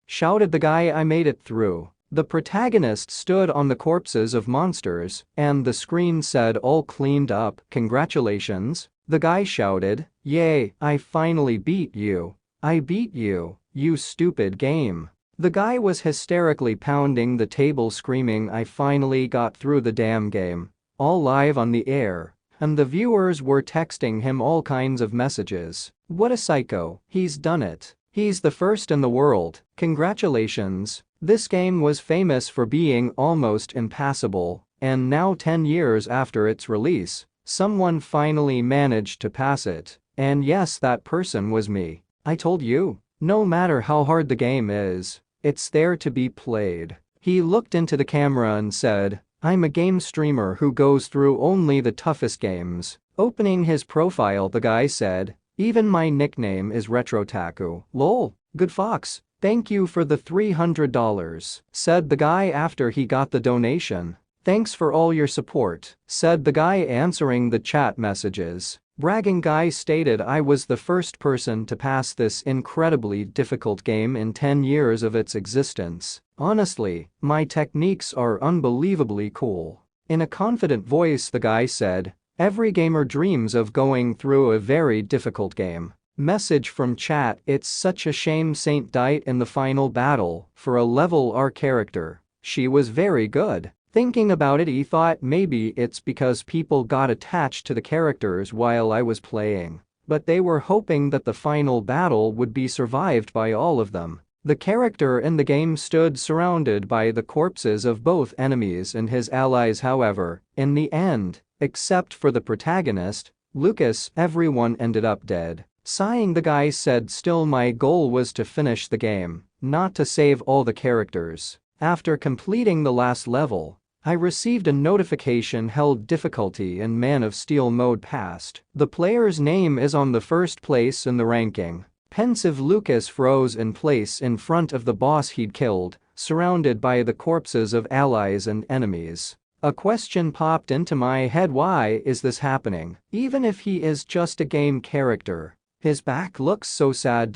shouted the guy. I made it through. The protagonist stood on the corpses of monsters, and the screen said all cleaned up. Congratulations, the guy shouted. Yay, I finally beat you. I beat you, you stupid game. The guy was hysterically pounding the table screaming I finally got through the damn game. All live on the air. And the viewers were texting him all kinds of messages. What a psycho, he's done it. He's the first in the world. Congratulations. This game was famous for being almost impassable, and now 10 years after its release, someone finally managed to pass it. And yes, that person was me. I told you, no matter how hard the game is, it's there to be played. He looked into the camera and said, I'm a game streamer who goes through only the toughest games. Opening his profile, the guy said, even my nickname is RetroTaku. Lol, good fox. Thank you for the $300, said the guy after he got the donation. Thanks for all your support, said the guy answering the chat messages. Bragging guy stated I was the first person to pass this incredibly difficult game in 10 years of its existence. Honestly, my techniques are unbelievably cool. In a confident voice the guy said, every gamer dreams of going through a very difficult game. Message from chat, it's such a shame Saint died in the final battle for a level R character. She was very good. Thinking about it, he thought maybe it's because people got attached to the characters while I was playing. But they were hoping that the final battle would be survived by all of them. The character in the game stood surrounded by the corpses of both enemies and his allies. However, in the end, except for the protagonist, Lucas, everyone ended up dead. Sighing, the guy said, still my goal was to finish the game, not to save all the characters. After completing the last level, I received a notification held difficulty in Man of Steel mode passed. The player's name is on the first place in the ranking. Pensive Lucas froze in place in front of the boss he'd killed, surrounded by the corpses of allies and enemies. A question popped into my head, why is this happening? Even if he is just a game character. His back looks so sad.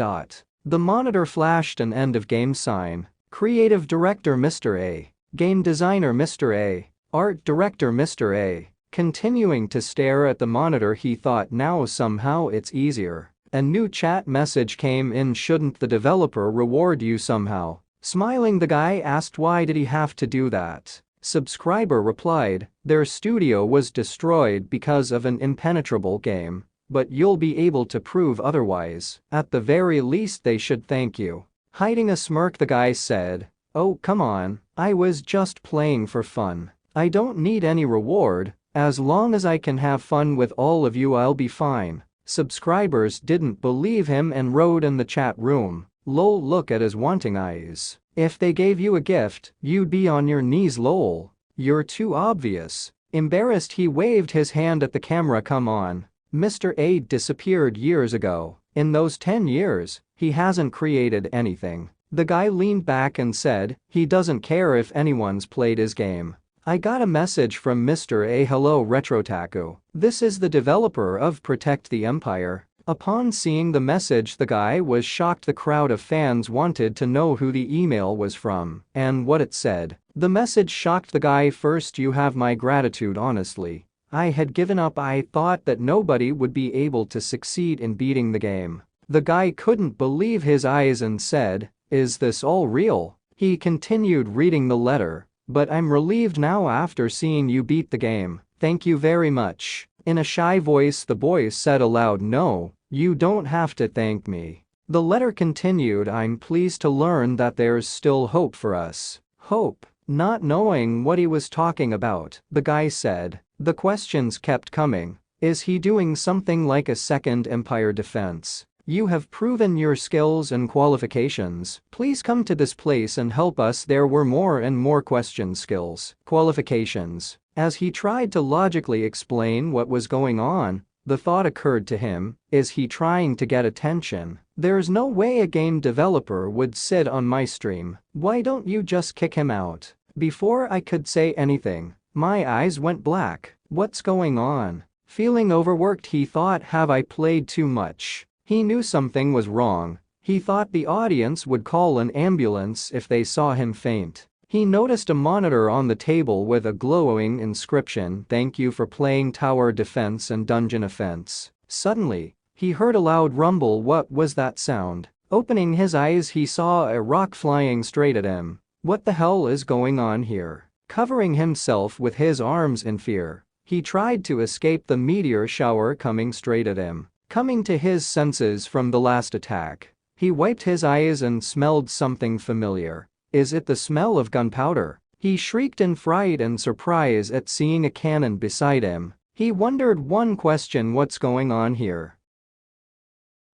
The monitor flashed an end of game sign. Creative director Mr. A. Game designer Mr. A. Art director Mr. A. Continuing to stare at the monitor, he thought now somehow it's easier. A new chat message came in, shouldn't the developer reward you somehow? Smiling, the guy asked why did he have to do that? Subscriber replied, their studio was destroyed because of an impenetrable game. But you'll be able to prove otherwise. At the very least they should thank you. Hiding a smirk, the guy said, oh come on, I was just playing for fun. I don't need any reward, as long as I can have fun with all of you I'll be fine. Subscribers didn't believe him and wrote in the chat room, lol, look at his wanting eyes. If they gave you a gift, you'd be on your knees, lol. You're too obvious. Embarrassed, he waved his hand at the camera, come on. Mr. A disappeared years ago. In those 10 years, he hasn't created anything. The guy leaned back and said, he doesn't care if anyone's played his game. I got a message from Mr. A. Hello RetroTaku. This is the developer of Protect the Empire. Upon seeing the message, the guy was shocked. The crowd of fans wanted to know who the email was from and what it said. The message shocked the guy. First, you have my gratitude. Honestly, I had given up. I thought that nobody would be able to succeed in beating the game. The guy couldn't believe his eyes and said, is this all real? He continued reading the letter, but I'm relieved now after seeing you beat the game. Thank you very much. In a shy voice, the boy said aloud, no, you don't have to thank me. The letter continued, I'm pleased to learn that there's still hope for us. Hope? Not knowing what he was talking about, the guy said. The questions kept coming. Is he doing something like a second Empire defense? You have proven your skills and qualifications. Please come to this place and help us. There were more and more questions. Skills, qualifications. As he tried to logically explain what was going on, the thought occurred to him, is he trying to get attention? There's no way a game developer would sit on my stream. Why don't you just kick him out? Before I could say anything, my eyes went black. What's going on? Feeling overworked, he thought, have I played too much? He knew something was wrong, He thought the audience would call an ambulance if they saw him faint. He noticed a monitor on the table with a glowing inscription, "Thank you for playing Tower Defense and Dungeon Offense." Suddenly, he heard a loud rumble. What was that sound? Opening his eyes, he saw a rock flying straight at him. What the hell is going on here? Covering himself with his arms in fear, he tried to escape the meteor shower coming straight at him. Coming to his senses from the last attack, he wiped his eyes and smelled something familiar. Is it the smell of gunpowder? He shrieked in fright and surprise at seeing a cannon beside him. He wondered one question: what's going on here?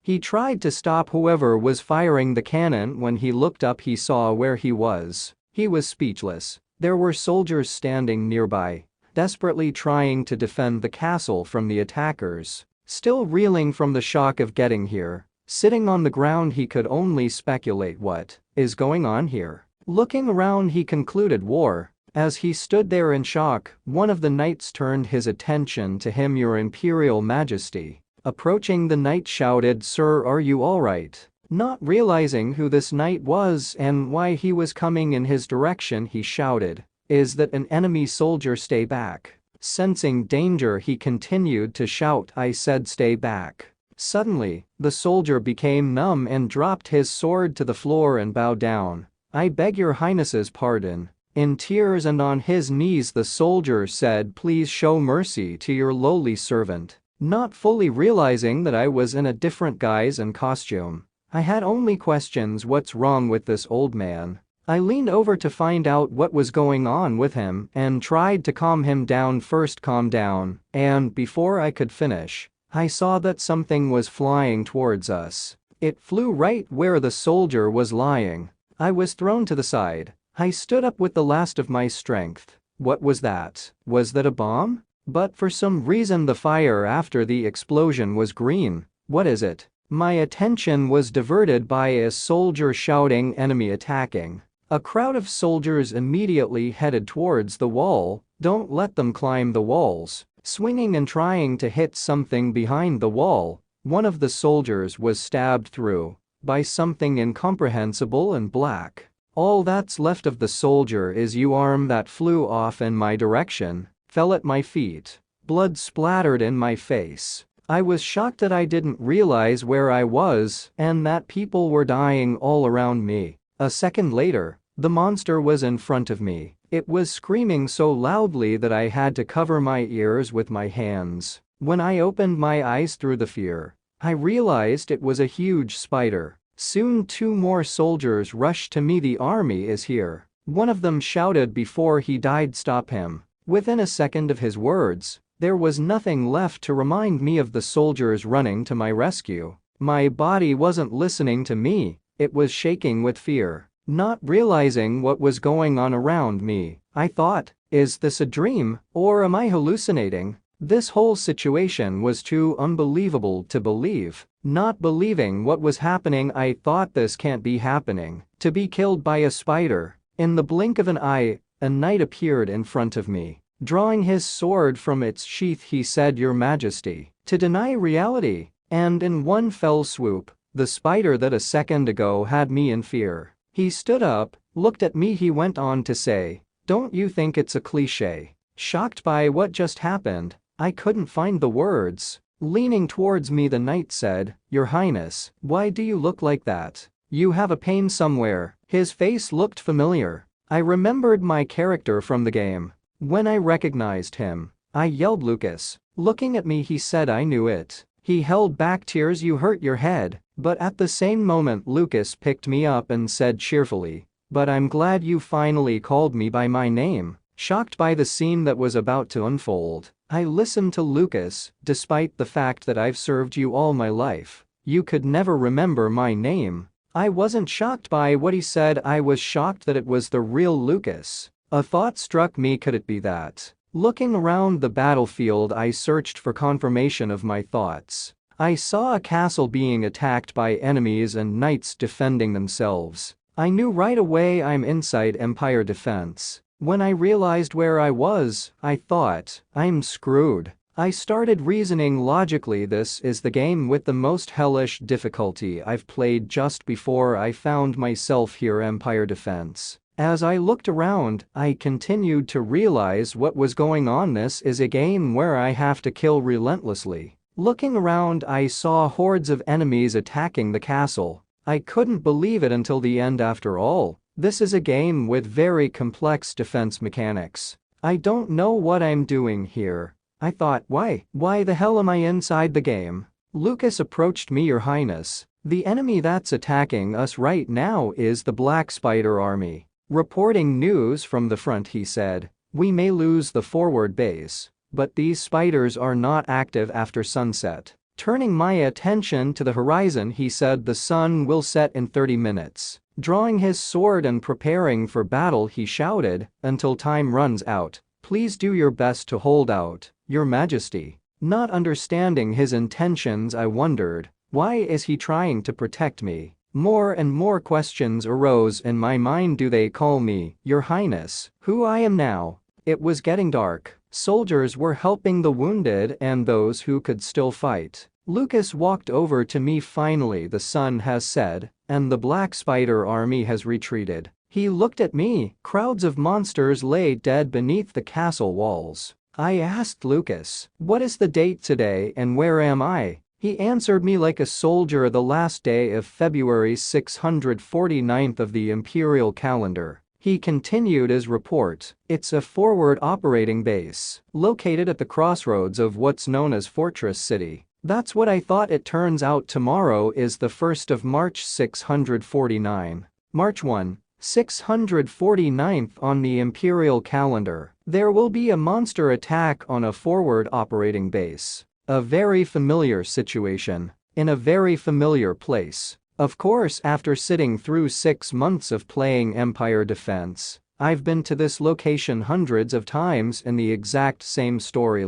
He tried to stop whoever was firing the cannon. When he looked up, he saw where he was. He was speechless. There were soldiers standing nearby, desperately trying to defend the castle from the attackers. Still reeling from the shock of getting here, sitting on the ground, he could only speculate what is going on here. Looking around, he concluded war. As he stood there in shock, one of the knights turned his attention to him. "Your Imperial Majesty." Approaching, the knight shouted, "Sir, are you all right?" Not realizing who this knight was and why he was coming in his direction, he shouted, "Is that an enemy soldier? Stay back." Sensing danger, he continued to shout, "I said stay back." Suddenly, the soldier became numb and dropped his sword to the floor and bowed down. "I beg your highness's pardon." In tears and on his knees, the soldier said, "Please show mercy to your lowly servant." Not fully realizing that I was in a different guise and costume, I had only questions. What's wrong with this old man? I leaned over to find out what was going on with him and tried to calm him down. "First calm down," and before I could finish, I saw that something was flying towards us. It flew right where the soldier was lying. I was thrown to the side. I stood up with the last of my strength. What was that? Was that a bomb? But for some reason the fire after the explosion was green. What is it? My attention was diverted by a soldier shouting, "Enemy attacking." A crowd of soldiers immediately headed towards the wall. "Don't let them climb the walls." Swinging and trying to hit something behind the wall, one of the soldiers was stabbed through by something incomprehensible and black. All that's left of the soldier is the arm that flew off in my direction, fell at my feet. Blood splattered in my face. I was shocked that I didn't realize where I was and that people were dying all around me. A second later, the monster was in front of me. It was screaming so loudly that I had to cover my ears with my hands. When I opened my eyes through the fear, I realized it was a huge spider. Soon 2 more soldiers rushed to me. "The army is here," one of them shouted before he died. "Stop him." Within a second of his words, there was nothing left to remind me of the soldiers running to my rescue. My body wasn't listening to me, it was shaking with fear. Not realizing what was going on around me, I thought, is this a dream, or am I hallucinating? This whole situation was too unbelievable to believe. Not believing what was happening, I thought, this can't be happening. To be killed by a spider. In the blink of an eye, a knight appeared in front of me. Drawing his sword from its sheath, he said, "Your Majesty." To deny reality. And in one fell swoop, the spider that a second ago had me in fear. He stood up, looked at me. He went on to say, "Don't you think it's a cliché?" Shocked by what just happened, I couldn't find the words. Leaning towards me, the knight said, "Your Highness, why do you look like that? You have a pain somewhere." His face looked familiar. I remembered my character from the game. When I recognized him, I yelled, "Lucas." Looking at me, he said, "I knew it." He held back tears. "You hurt your head." But at the same moment, Lucas picked me up and said cheerfully, "But I'm glad you finally called me by my name." Shocked by the scene that was about to unfold, I listened to Lucas. "Despite the fact that I've served you all my life, you could never remember my name." I wasn't shocked by what he said, I was shocked that it was the real Lucas. A thought struck me, could it be that? Looking around the battlefield, I searched for confirmation of my thoughts. I saw a castle being attacked by enemies and knights defending themselves. I knew right away I'm inside Empire Defense. When I realized where I was, I thought, I'm screwed. I started reasoning logically. This is the game with the most hellish difficulty I've played. Just before I found myself here, Empire Defense. As I looked around, I continued to realize what was going on. This is a game where I have to kill relentlessly. Looking around, I saw hordes of enemies attacking the castle. I couldn't believe it until the end. After all, this is a game with very complex defense mechanics. I don't know what I'm doing here. I thought, why the hell am I inside the game? Lucas approached me. Your Highness, the enemy that's attacking us right now is the Black Spider Army. Reporting news from the front, he said. We may lose the forward base, but these spiders are not active after sunset. Turning my attention to the horizon, he said, the sun will set in 30 minutes. Drawing his sword and preparing for battle, he shouted, until time runs out, please do your best to hold out, Your Majesty. Not understanding his intentions, I wondered, why is he trying to protect me? More and more questions arose in my mind. Do they call me Your Highness, who I am now? It was getting dark. Soldiers were helping the wounded and those who could still fight. Lucas walked over to me. Finally, the sun has set, and the Black Spider Army has retreated. He looked at me. Crowds of monsters lay dead beneath the castle walls. I asked Lucas, what is the date today and where am I? He answered me like a soldier. The last day of February 649th of the imperial calendar. He continued his report. It's a forward operating base, located at the crossroads of what's known as Fortress City. That's what I thought. It turns out tomorrow is the 1st of March 649. March 1, 649th on the imperial calendar. There will be a monster attack on a forward operating base. A very familiar situation, in a very familiar place. Of course, after sitting through 6 months of playing Empire Defense, I've been to this location hundreds of times in the exact same story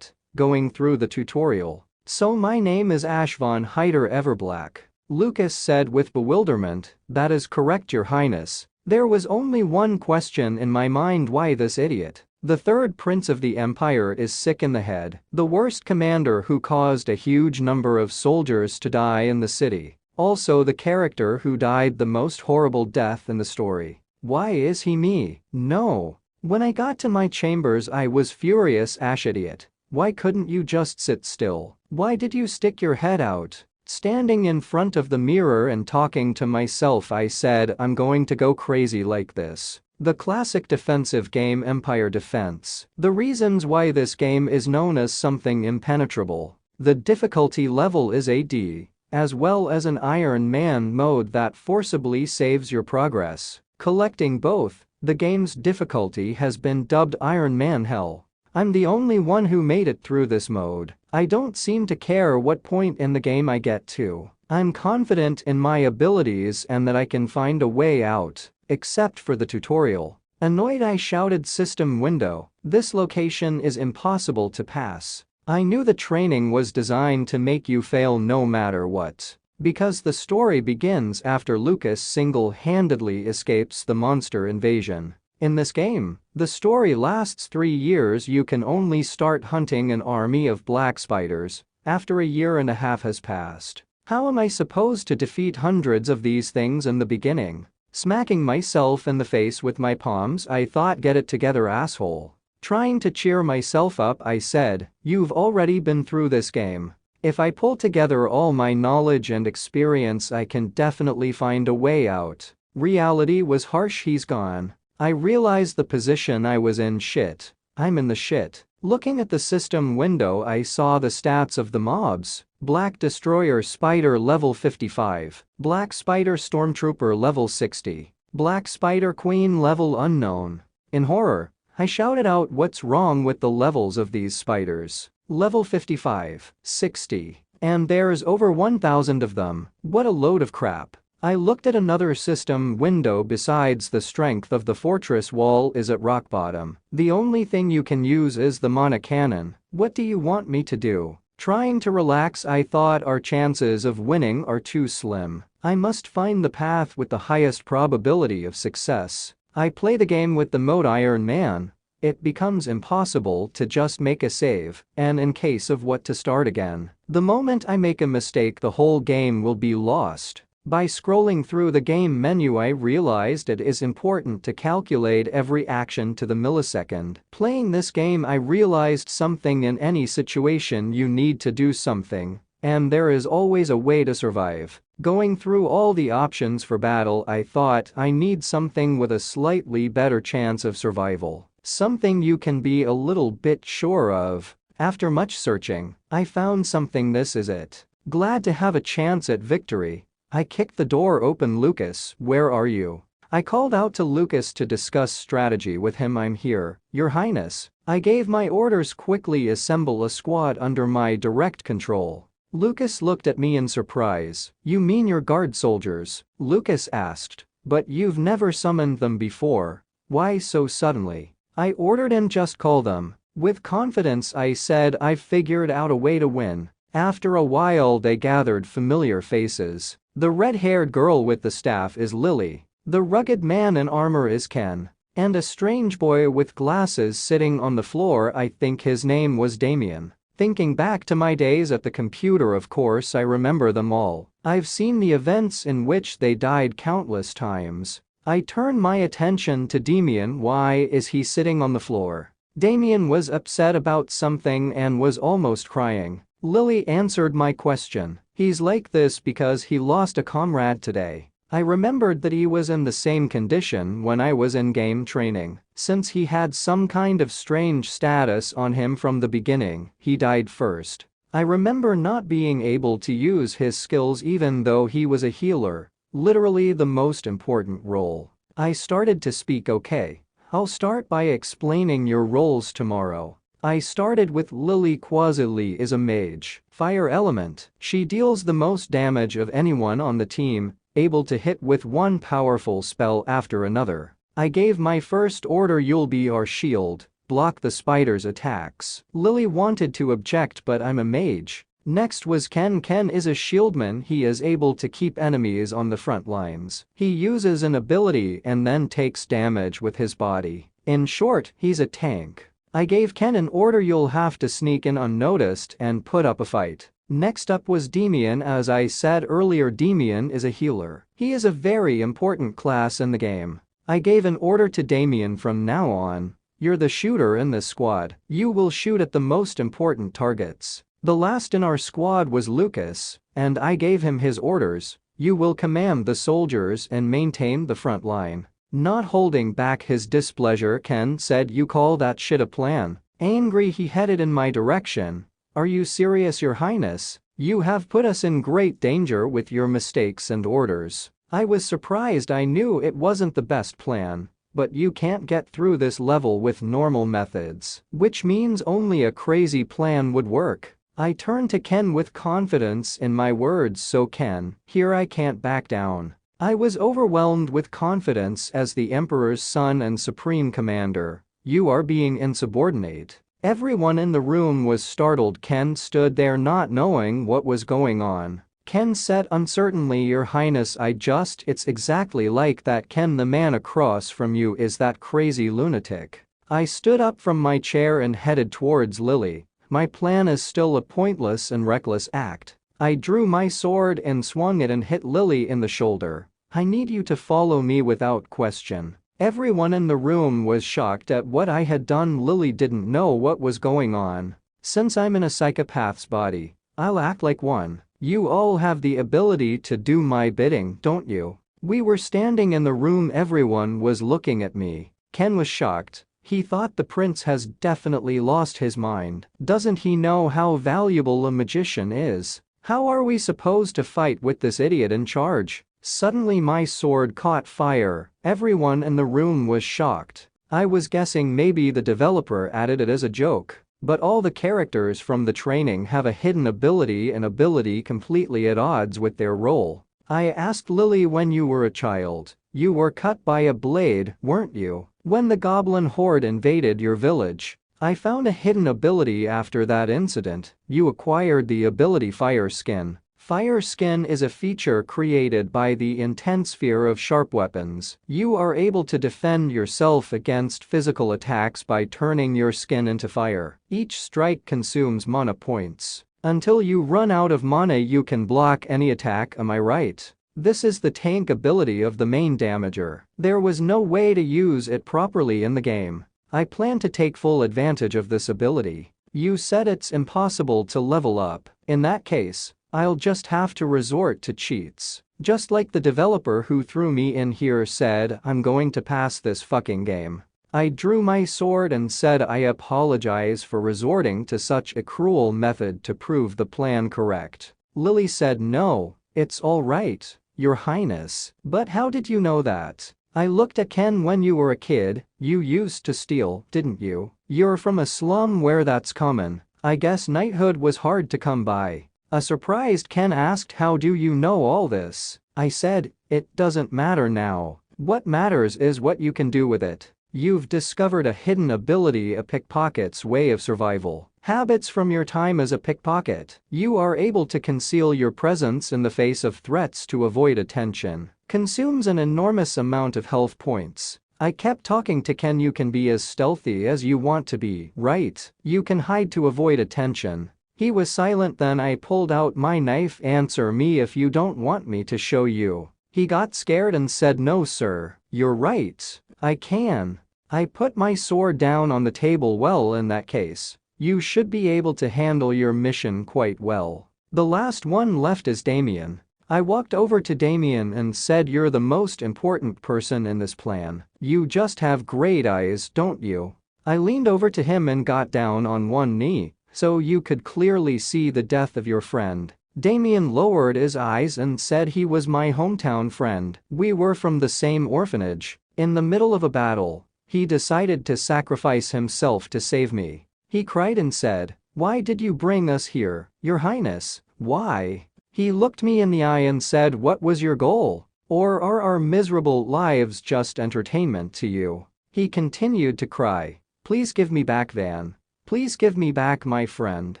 going through the tutorial. So my name is Ash von Hyder Everblack, Lucas said with bewilderment. That is correct, Your Highness. There was only one question in my mind, why this idiot? The third prince of the empire is sick in the head, the worst commander who caused a huge number of soldiers to die in the city. Also the character who died the most horrible death in the story. Why is he me? No. When I got to my chambers, I was furious. Ash, idiot. Why couldn't you just sit still? Why did you stick your head out? Standing in front of the mirror and talking to myself, I said, I'm going to go crazy like this. The classic defensive game Empire Defense. The reasons why this game is known as something impenetrable. The difficulty level is a D, as well as an Iron Man mode that forcibly saves your progress. Collecting both, the game's difficulty has been dubbed Iron Man Hell. I'm the only one who made it through this mode. I don't seem to care what point in the game I get to. I'm confident in my abilities and that I can find a way out. Except for the tutorial. Annoyed, I shouted, system window, this location is impossible to pass. I knew the training was designed to make you fail no matter what. Because the story begins after Lucas single-handedly escapes the monster invasion. In this game, the story lasts 3 years. You can only start hunting an army of black spiders after 1.5 years has passed. How am I supposed to defeat hundreds of these things in the beginning? Smacking myself in the face with my palms, I thought, get it together, asshole. Trying to cheer myself up, I said, you've already been through this game. If I pull together all my knowledge and experience, I can definitely find a way out. Reality was harsh. He's gone. I realized the position I was in. Shit. I'm in the shit. Looking at the system window, I saw the stats of the mobs. Black Destroyer Spider level 55. Black Spider Stormtrooper level 60. Black Spider Queen level unknown. In horror, I shouted out, what's wrong with the levels of these spiders? Level 55, 60. And there's over 1,000 of them. What a load of crap. I looked at another system window. Besides, the strength of the fortress wall is at rock bottom. The only thing you can use is the mana cannon. What do you want me to do? Trying to relax, I thought our chances of winning are too slim. I must find the path with the highest probability of success. I play the game with the mode Iron Man. it becomes impossible to just make a save, and in case of what to start again. The moment I make a mistake, the whole game will be lost. By scrolling through the game menu, I realized it is important to calculate every action to the millisecond. Playing this game, I realized something: in any situation you need to do something, and there is always a way to survive. Going through all the options for battle, I thought I need something with a slightly better chance of survival. Something you can be a little bit sure of. After much searching, I found something. This is it. Glad to have a chance at victory, I kicked the door open. "Lucas, where are you?" I called out to Lucas to discuss strategy with him. "I'm here, Your Highness." I gave my orders: quickly assemble a squad under my direct control. Lucas looked at me in surprise. "You mean your guard soldiers?" Lucas asked. "But you've never summoned them before. Why so suddenly?" I ordered him, "Just call them." With confidence I said, "I've figured out a way to win." After a while they gathered familiar faces. The red-haired girl with the staff is Lily. The rugged man in armor is Ken. And a strange boy with glasses sitting on the floor, I think his name was Damien. Thinking back to my days at the computer, of course I remember them all. I've seen the events in which they died countless times. I turned my attention to Damien. Why is he sitting on the floor? Damien was upset about something and was almost crying. Lily answered my question. He's like this because he lost a comrade today. I remembered that he was in the same condition when I was in game training. Since he had some kind of strange status on him from the beginning, he died first. I remember not being able to use his skills even though he was a healer, literally the most important role. I started to speak. "Okay, I'll start by explaining your roles tomorrow." I started with Lily. Quasi is a mage, fire element. She deals the most damage of anyone on the team, able to hit with one powerful spell after another. I gave my first order: "You'll be our shield, block the spider's attacks." Lily wanted to object, but I'm a mage. Next was Ken. Ken is a shieldman. He is able to keep enemies on the front lines. He uses an ability and then takes damage with his body. In short, he's a tank. I gave Ken an order: "You'll have to sneak in unnoticed and put up a fight." Next up was Damien. As I said earlier, Damien is a healer. He is a very important class in the game. I gave an order to Damien: "From now on, you're the shooter in this squad. You will shoot at the most important targets." The last in our squad was Lucas, and I gave him his orders: "You will command the soldiers and maintain the front line." Not holding back his displeasure, Ken said, "You call that shit a plan?" Angry, he headed in my direction. "Are you serious, Your Highness? You have put us in great danger with your mistakes and orders." I was surprised. I knew it wasn't the best plan, but you can't get through this level with normal methods, which means only a crazy plan would work. I turned to Ken with confidence in my words: "So Ken, here I can't back down." I was overwhelmed with confidence as the Emperor's son and Supreme Commander. "You are being insubordinate." Everyone in the room was startled. Ken stood there not knowing what was going on. Ken said uncertainly, "Your Highness, it's exactly like that. Ken, the man across from you is that crazy lunatic." I stood up from my chair and headed towards Lily. My plan is still a pointless and reckless act. I drew my sword and swung it and hit Lily in the shoulder. "I need you to follow me without question." Everyone in the room was shocked at what I had done. Lily didn't know what was going on. Since I'm in a psychopath's body, I'll act like one. "You all have the ability to do my bidding, don't you?" We were standing in the room. Everyone was looking at me. Ken was shocked. He thought the prince has definitely lost his mind. Doesn't he know how valuable a magician is? How are we supposed to fight with this idiot in charge? Suddenly my sword caught fire. Everyone in the room was shocked. I was guessing maybe the developer added it as a joke. But all the characters from the training have a hidden ability, an ability completely at odds with their role. I asked Lily, "When you were a child, you were cut by a blade, weren't you? When the goblin horde invaded your village, I found a hidden ability after that incident. You acquired the ability Fire Skin. Fire skin is a feature created by the intense fear of sharp weapons. You are able to defend yourself against physical attacks by turning your skin into fire. Each strike consumes mana points. Until you run out of mana you can block any attack, am I right? This is the tank ability of the main damager. There was no way to use it properly in the game. I plan to take full advantage of this ability. You said it's impossible to level up. In that case, I'll just have to resort to cheats. Just like the developer who threw me in here said, I'm going to pass this fucking game. I drew my sword and said I apologize for resorting to such a cruel method to prove the plan correct. Lily said no, it's all right, Your Highness. But how did you know that? I looked at Ken when you were a kid, you used to steal, didn't you? You're from a slum where that's common. I guess knighthood was hard to come by. A surprised Ken asked, how do you know all this? I said, it doesn't matter now. What matters is what you can do with it. You've discovered a hidden ability, a pickpocket's way of survival. Habits from your time as a pickpocket. You are able to conceal your presence in the face of threats to avoid attention. Consumes an enormous amount of health points. I kept talking to Ken, you can be as stealthy as you want to be, right? You can hide to avoid attention. He was silent, then I pulled out my knife. Answer me if you don't want me to show you. He got scared and said, no sir, you're right, I can. I put my sword down on the table. Well, in that case, you should be able to handle your mission quite well. The last one left is Damien. I walked over to Damien and said, you're the most important person in this plan. You just have great eyes, don't you? I leaned over to him and got down on one knee, so you could clearly see the death of your friend. Damien lowered his eyes and said he was my hometown friend. We were from the same orphanage. In the middle of a battle, he decided to sacrifice himself to save me. He cried and said, why did you bring us here, Your Highness? Why? He looked me in the eye and said, what was your goal? Or are our miserable lives just entertainment to you? He continued to cry, please give me back Van. Please give me back my friend.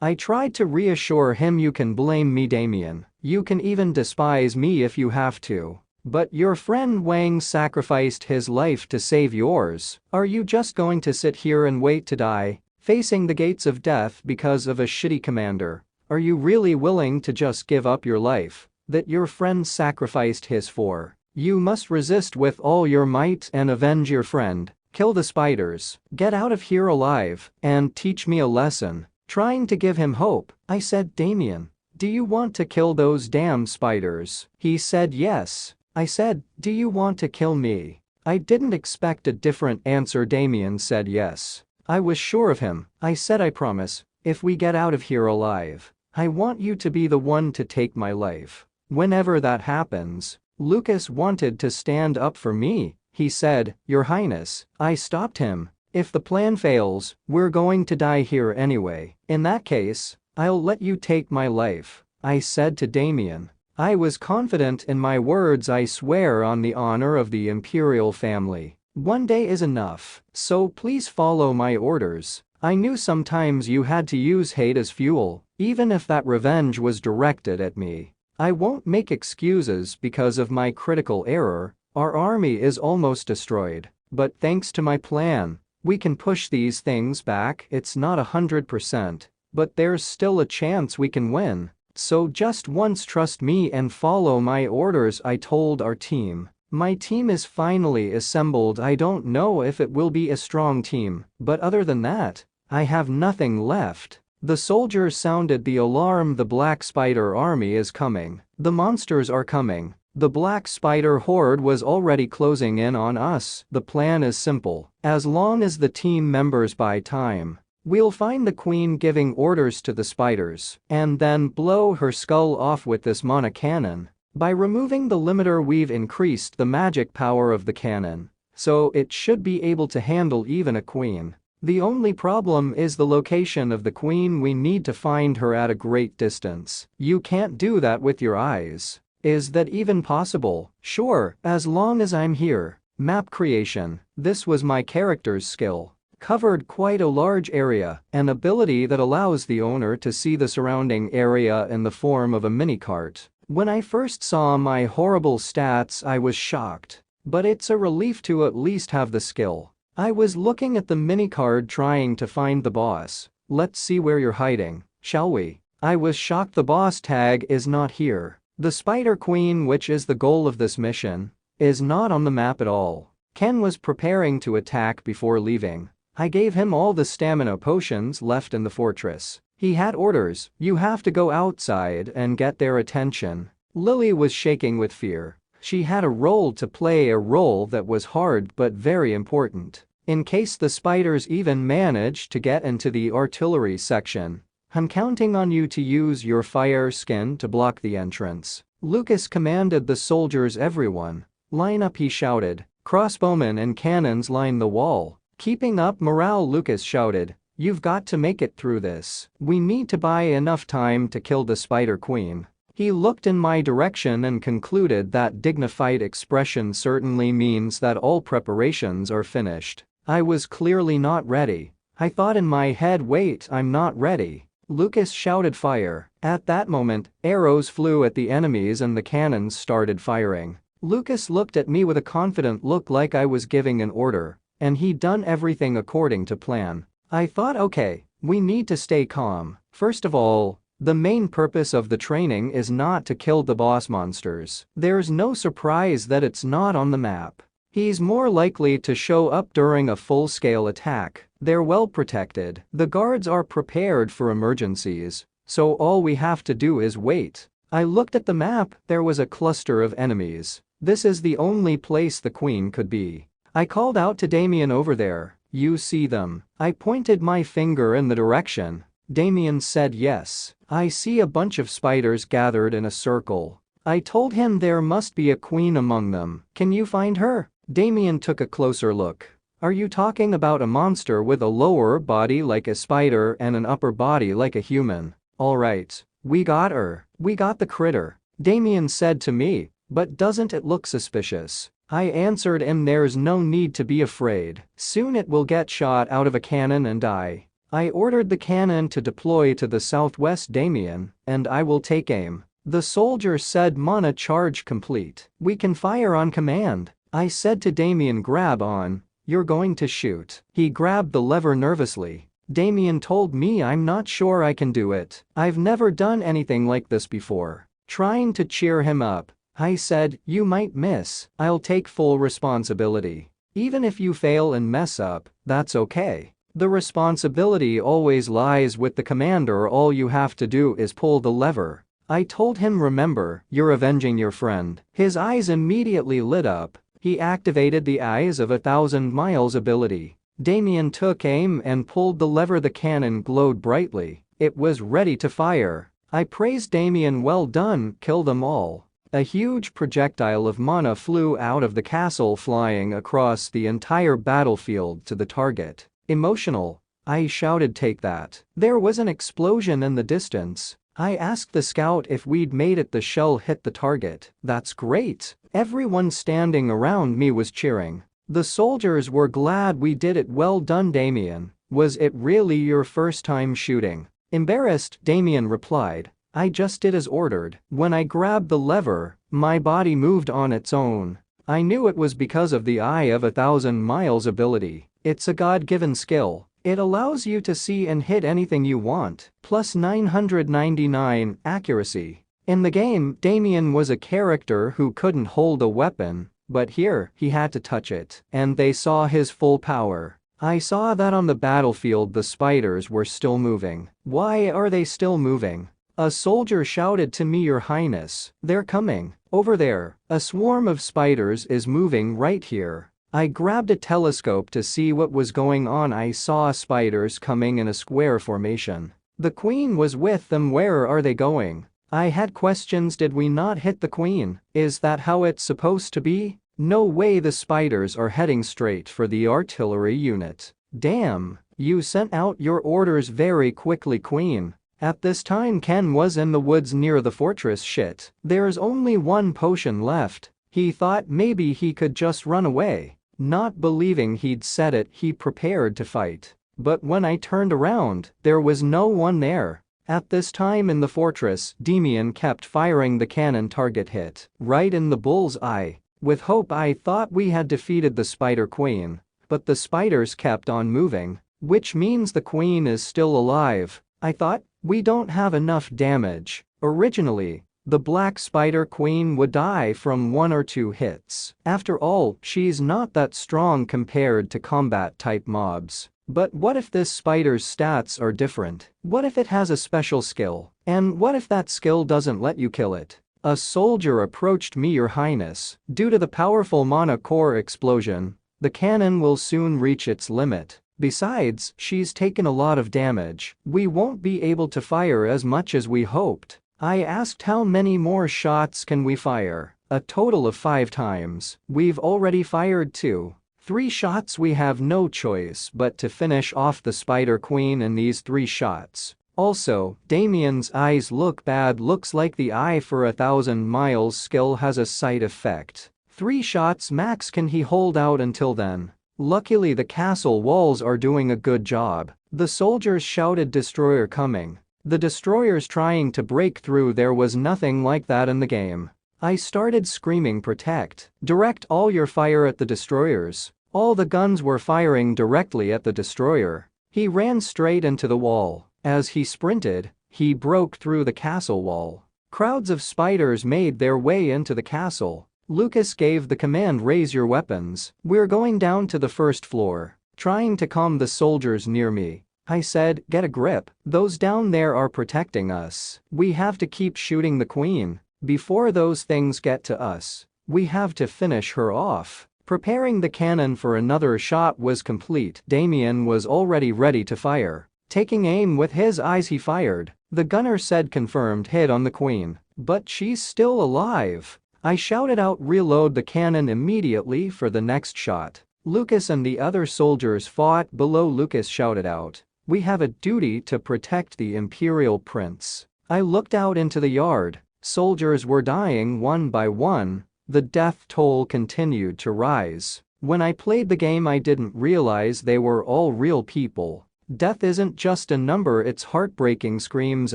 I tried to reassure him, you can blame me Damien. You can even despise me if you have to. But your friend Wang sacrificed his life to save yours. Are you just going to sit here and wait to die, facing the gates of death because of a shitty commander? Are you really willing to just give up your life that your friend sacrificed his for? You must resist with all your might and avenge your friend. Kill the spiders, get out of here alive, and teach me a lesson. Trying to give him hope, I said, Damien, do you want to kill those damn spiders? He said yes. I said, do you want to kill me? I didn't expect a different answer. Damien said yes. I was sure of him. I said, I promise, if we get out of here alive, I want you to be the one to take my life. Whenever that happens. Lucas wanted to stand up for me. He said, Your Highness. I stopped him. If the plan fails, we're going to die here anyway. In that case, I'll let you take my life, I said to Damien. I was confident in my words. I swear on the honor of the Imperial family. One day is enough, so please follow my orders. I knew sometimes you had to use hate as fuel, even if that revenge was directed at me. I won't make excuses because of my critical error. Our army is almost destroyed, but thanks to my plan, we can push these things back. It's not 100%, but there's still a chance we can win. So just once trust me and follow my orders, I told our team. My team is finally assembled. I don't know if it will be a strong team, but other than that, I have nothing left. The soldiers sounded the alarm. The Black Spider army is coming. The monsters are coming. The Black Spider horde was already closing in on us. The plan is simple. As long as the team members buy time, we'll find the queen giving orders to the spiders and then blow her skull off with this mana cannon. By removing the limiter, we've increased the magic power of the cannon, so it should be able to handle even a queen. The only problem is the location of the queen. We need to find her at a great distance. You can't do that with your eyes. Is that even possible? Sure, as long as I'm here. Map creation. This was my character's skill. covered quite a large area, an ability that allows the owner to see the surrounding area in the form of a minicart. When I first saw my horrible stats, I was shocked. But it's a relief to at least have the skill. I was looking at the minicard trying to find the boss. Let's see where you're hiding, shall we? I was shocked the boss tag is not here. The Spider Queen, which is the goal of this mission, is not on the map at all. Ken was preparing to attack before leaving. I gave him all the stamina potions left in the fortress. He had orders, you have to go outside and get their attention. Lily was shaking with fear. She had a role to play, a role that was hard but very important. In case the spiders even managed to get into the artillery section. I'm counting on you to use your fire skin to block the entrance. Lucas commanded the soldiers. Everyone, line up, he shouted. Crossbowmen and cannons line the wall. Keeping up morale, Lucas shouted. You've got to make it through this. We need to buy enough time to kill the Spider Queen. He looked in my direction and concluded that dignified expression certainly means that all preparations are finished. I was clearly not ready. I thought in my head, wait, I'm not ready. Lucas shouted fire. At that moment, arrows flew at the enemies and the cannons started firing. Lucas looked at me with a confident look like I was giving an order, and he'd done everything according to plan. I thought, okay, we need to stay calm. First of all, the main purpose of the training is not to kill the boss monsters. There's no surprise that it's not on the map. He's more likely to show up during a full-scale attack. They're well protected. The guards are prepared for emergencies, so all we have to do is wait. I looked at the map, there was a cluster of enemies. This is the only place the queen could be. I called out to Damien, over there, you see them? I pointed my finger in the direction. Damien said yes. I see a bunch of spiders gathered in a circle. I told him there must be a queen among them. Can you find her? Damien took a closer look. Are you talking about a monster with a lower body like a spider and an upper body like a human? Alright, we got her. We got the critter. Damien said to me, but doesn't it look suspicious? I answered him, there's no need to be afraid. Soon it will get shot out of a cannon and die. I ordered the cannon to deploy to the southwest, Damien, and I will take aim. The soldier said, Mana charge complete. We can fire on command. I said to Damien, grab on. You're going to shoot. He grabbed the lever nervously. Damien told me I'm not sure I can do it. I've never done anything like this before. Trying to cheer him up, I said, you might miss. I'll take full responsibility. Even if you fail and mess up, that's okay. The responsibility always lies with the commander. All you have to do is pull the lever. I told him, remember, you're avenging your friend. His eyes immediately lit up. He activated the Eyes of 1,000 Miles ability. Damien took aim and pulled the lever. The cannon glowed brightly. It was ready to fire. I praised Damien, well done, kill them all. A huge projectile of mana flew out of the castle, flying across the entire battlefield to the target. Emotional. I shouted, take that. There was an explosion in the distance. I asked the scout if we'd made it. The shell hit the target. That's great. Everyone standing around me was cheering. The soldiers were glad we did it. Well done, Damien. Was it really your first time shooting? Embarrassed, Damien replied. I just did as ordered. When I grabbed the lever, my body moved on its own. I knew it was because of the Eye of 1,000 Miles ability. It's a God-given skill. It allows you to see and hit anything you want. Plus 999 accuracy. In the game, Damien was a character who couldn't hold a weapon, but here, he had to touch it, and they saw his full power. I saw that on the battlefield the spiders were still moving. Why are they still moving? A soldier shouted to me, Your Highness, they're coming. Over there, a swarm of spiders is moving right here. I grabbed a telescope to see what was going on. I saw spiders coming in a square formation. The queen was with them. Where are they going? I had questions. Did we not hit the queen? Is that how it's supposed to be? No way, the spiders are heading straight for the artillery unit. Damn, you sent out your orders very quickly, queen. At this time Ken was in the woods near the fortress. Shit, there's only one potion left. He thought maybe he could just run away. Not believing he'd said it, he prepared to fight. But when I turned around, there was no one there. At this time in the fortress, Demian kept firing the cannon. Target hit right in the bull's eye. With hope I thought we had defeated the Spider Queen. But the spiders kept on moving, which means the queen is still alive. I thought, we don't have enough damage. Originally, the Black Spider Queen would die from 1 or 2 hits. After all, she's not that strong compared to combat-type mobs. But what if this spider's stats are different? What if it has a special skill? And what if that skill doesn't let you kill it? A soldier approached me, Your Highness. Due to the powerful mana core explosion, the cannon will soon reach its limit. Besides, she's taken a lot of damage. We won't be able to fire as much as we hoped. I asked, how many more shots can we fire? A total of 5 times. We've already fired 2. 3 shots. We have no choice but to finish off the Spider Queen in these 3 shots. Also, Damian's eyes look bad. Looks like the eye for 1,000 miles skill has a side effect. 3 shots max. Can he hold out until then? Luckily the castle walls are doing a good job. The soldiers shouted, destroyer coming. The destroyer's trying to break through. There was nothing like that in the game. I started screaming, protect. Direct all your fire at the destroyers. All the guns were firing directly at the destroyer. He ran straight into the wall. As he sprinted, he broke through the castle wall. Crowds of spiders made their way into the castle. Lucas gave the command, raise your weapons. We're going down to the 1st floor. Trying to calm the soldiers near me, I said, get a grip. Those down there are protecting us. We have to keep shooting the queen. Before those things get to us, we have to finish her off. Preparing the cannon for another shot was complete. Damian was already ready to fire. Taking aim with his eyes, he fired. The gunner said, confirmed hit on the queen. But she's still alive. I shouted out, reload the cannon immediately for the next shot. Lucas and the other soldiers fought below. Lucas shouted out, we have a duty to protect the Imperial Prince. I looked out into the yard. Soldiers were dying one by one. The death toll continued to rise. When I played the game, I didn't realize they were all real people. Death isn't just a number, it's heartbreaking screams